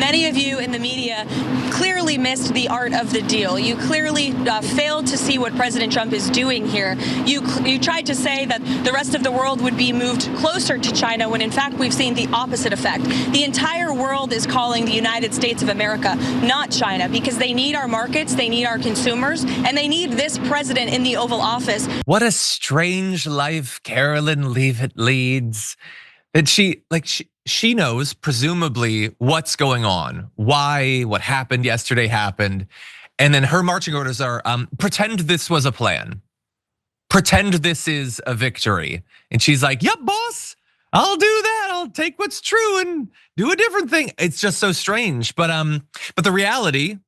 many of you in the media clearly missed the art of the deal. You clearly failed to see what President Trump is doing here. You tried to say that the rest of the world would be moved closer to China when in fact we've seen the opposite effect. The entire world is calling the United States of America, not China, because they need our markets, they need our consumers, and they need this president in the Oval Office. What a strange life Carolyn Leavitt leads. That she knows presumably what's going on, why what happened yesterday happened, and then her marching orders are pretend this was a plan, pretend this is a victory, and she's like, "Yep, boss, I'll do that. I'll take what's true and do a different thing." It's just so strange, but the reality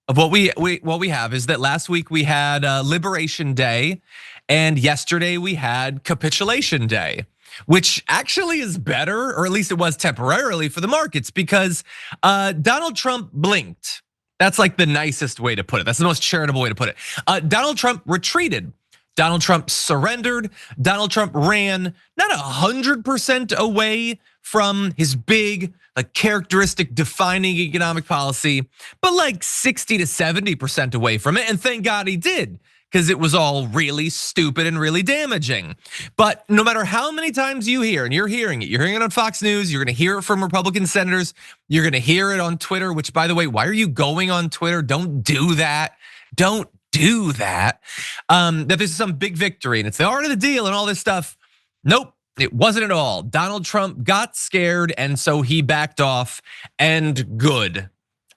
of what we have is that last week we had Liberation Day, and yesterday we had Capitulation Day, which actually is better, or at least it was temporarily for the markets, because Donald Trump blinked. That's like the nicest way to put it. That's the most charitable way to put it. Donald Trump retreated. Donald Trump surrendered. Donald Trump ran not 100% away from his big, like characteristic defining economic policy, but like 60 to 70% away from it. And thank God he did, because it was all really stupid and really damaging. But no matter how many times you hear, and you're hearing it on Fox News, you're gonna hear it from Republican senators, you're gonna hear it on Twitter, which by the way, why are you going on Twitter? Don't do that, don't do that. That this is some big victory and it's the art of the deal and all this stuff. Nope, it wasn't at all. Donald Trump got scared and so he backed off, and good.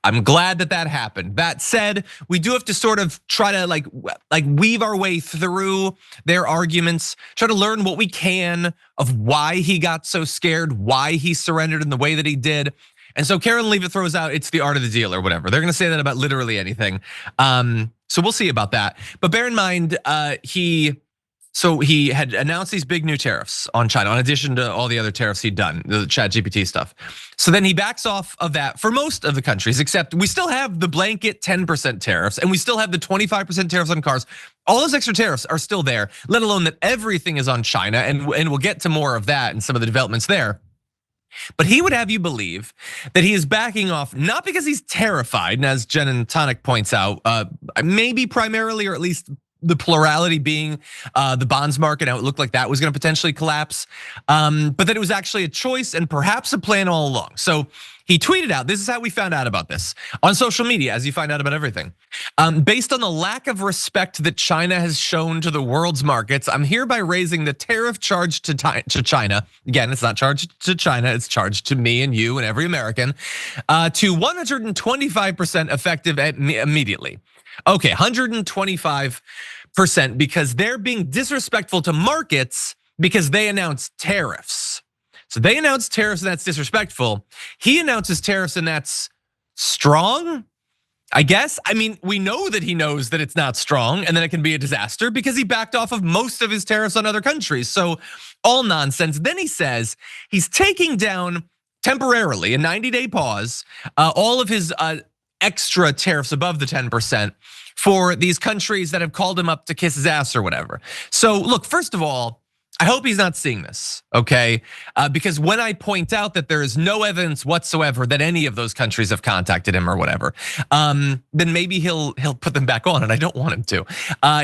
I'm glad that happened. That said, we do have to sort of try to like weave our way through their arguments, try to learn what we can of why he got so scared, why he surrendered in the way that he did. And so Karen Leavitt throws out, it's the art of the deal or whatever. They're gonna say that about literally anything. So we'll see about that. But bear in mind, he had announced these big new tariffs on China, in addition to all the other tariffs he'd done, the ChatGPT stuff. So then he backs off of that for most of the countries, except we still have the blanket 10% tariffs, and we still have the 25% tariffs on cars. All those extra tariffs are still there, let alone that everything is on China, and we'll get to more of that and some of the developments there. But he would have you believe that he is backing off, not because he's terrified, and as Jen and Tonic points out, maybe primarily, or at least the plurality being the bonds market, how it looked like that was gonna potentially collapse, but that it was actually a choice and perhaps a plan all along. So he tweeted out, this is how we found out about this on social media, as you find out about everything. Based on the lack of respect that China has shown to the world's markets, I'm hereby raising the tariff charge to China. Again, it's not charged to China, it's charged to me and you and every American, to 125% effective immediately. Okay, 125%, because they're being disrespectful to markets because they announced tariffs. So they announced tariffs and that's disrespectful. He announces tariffs and that's strong, I guess. I mean, we know that he knows that it's not strong and then it can be a disaster because he backed off of most of his tariffs on other countries. So all nonsense. Then he says he's taking down temporarily, a 90-day pause, all of his extra tariffs above the 10% for these countries that have called him up to kiss his ass or whatever. So look, first of all, I hope he's not seeing this, okay? Because when I point out that there is no evidence whatsoever that any of those countries have contacted him or whatever, then maybe he'll put them back on, and I don't want him to.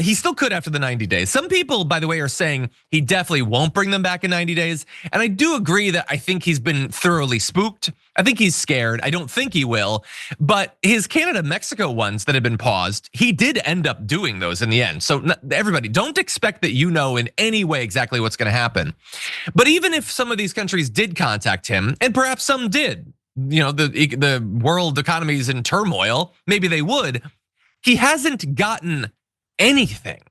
He still could after the 90 days. Some people, by the way, are saying he definitely won't bring them back in 90 days. And I do agree that I think he's been thoroughly spooked. I think he's scared. I don't think he will. But his Canada-Mexico ones that had been paused, he did end up doing those in the end. So everybody, don't expect that you know in any way exactly what's gonna happen. But even if some of these countries did contact him, and perhaps some did, the world economy is in turmoil, maybe they would, he hasn't gotten anything.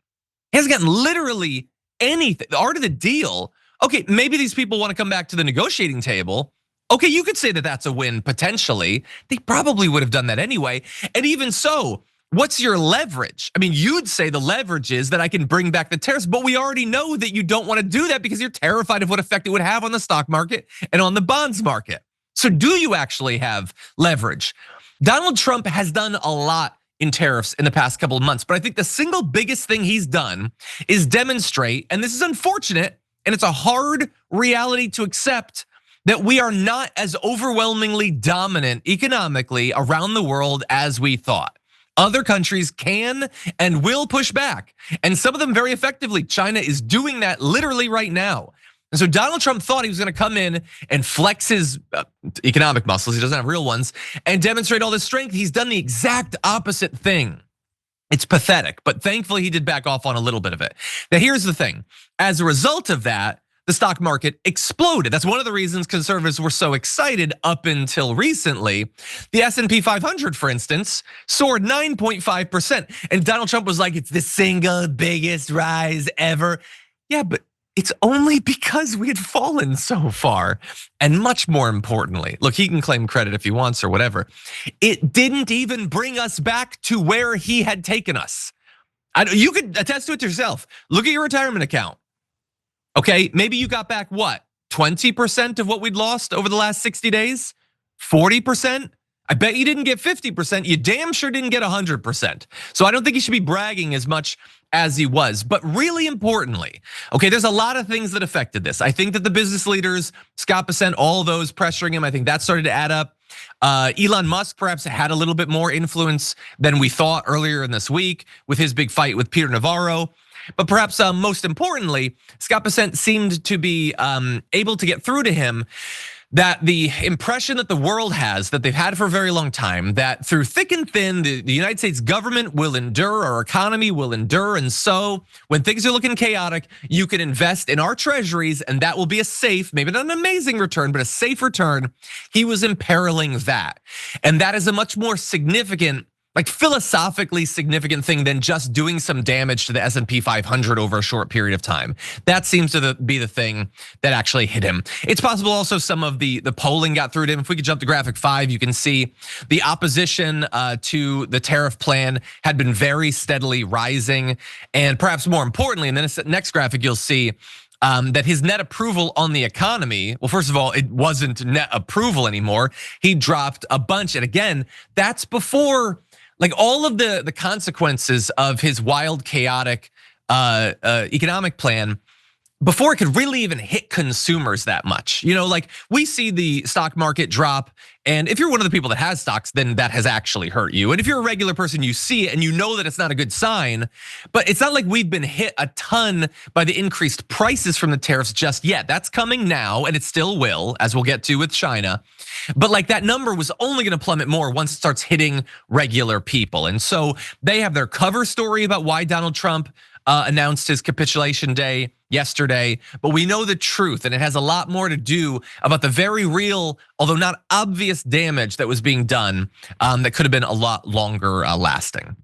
He hasn't gotten literally anything. The art of the deal, okay, maybe these people wanna come back to the negotiating table. Okay, you could say that that's a win potentially. They probably would have done that anyway. And even so, what's your leverage? I mean, you'd say the leverage is that I can bring back the tariffs, but we already know that you don't want to do that because you're terrified of what effect it would have on the stock market and on the bonds market. So do you actually have leverage? Donald Trump has done a lot in tariffs in the past couple of months, but I think the single biggest thing he's done is demonstrate, and this is unfortunate, and it's a hard reality to accept, that we are not as overwhelmingly dominant economically around the world as we thought. Other countries can and will push back, and some of them very effectively. China is doing that literally right now. And so Donald Trump thought he was gonna come in and flex his economic muscles, he doesn't have real ones, and demonstrate all this strength. He's done the exact opposite thing. It's pathetic, but thankfully he did back off on a little bit of it. Now here's the thing, as a result of that, the stock market exploded. That's one of the reasons conservatives were so excited up until recently. The S&P 500, for instance, soared 9.5%. And Donald Trump was like, it's the single biggest rise ever. Yeah, but it's only because we had fallen so far. And much more importantly, look, he can claim credit if he wants or whatever. It didn't even bring us back to where he had taken us. You could attest to it yourself. Look at your retirement account. Okay, maybe you got back what? 20% of what we'd lost over the last 60 days? 40%? I bet you didn't get 50%. You damn sure didn't get 100%. So I don't think he should be bragging as much as he was. But really importantly, okay, there's a lot of things that affected this. I think that the business leaders, Scott Bessent, all those pressuring him, I think that started to add up. Elon Musk perhaps had a little bit more influence than we thought earlier in this week with his big fight with Peter Navarro. But perhaps most importantly, Scott Bessent seemed to be able to get through to him that the impression that the world has, that they've had for a very long time, that through thick and thin, the United States government will endure, our economy will endure. And so when things are looking chaotic, you can invest in our treasuries and that will be a safe, maybe not an amazing return, but a safe return. He was imperiling that. And that is a much more significant, like philosophically significant thing than just doing some damage to the S&P 500 over a short period of time. That seems to be the thing that actually hit him. It's possible also some of the polling got through to him. If we could jump to graphic 5, you can see the opposition to the tariff plan had been very steadily rising. And perhaps more importantly, in the next graphic, you'll see that his net approval on the economy, well, first of all, it wasn't net approval anymore. He dropped a bunch. And again, that's before like all of the consequences of his wild, chaotic economic plan, before it could really even hit consumers that much. You know, like we see the stock market drop, and if you're one of the people that has stocks, then that has actually hurt you. And if you're a regular person, you see it and you know that it's not a good sign, but it's not like we've been hit a ton by the increased prices from the tariffs just yet. That's coming now, and it still will, as we'll get to with China. But like that number was only gonna plummet more once it starts hitting regular people. And so they have their cover story about why Donald Trump announced his capitulation day yesterday, but we know the truth, and it has a lot more to do about the very real, although not obvious damage that was being done that could have been a lot longer lasting.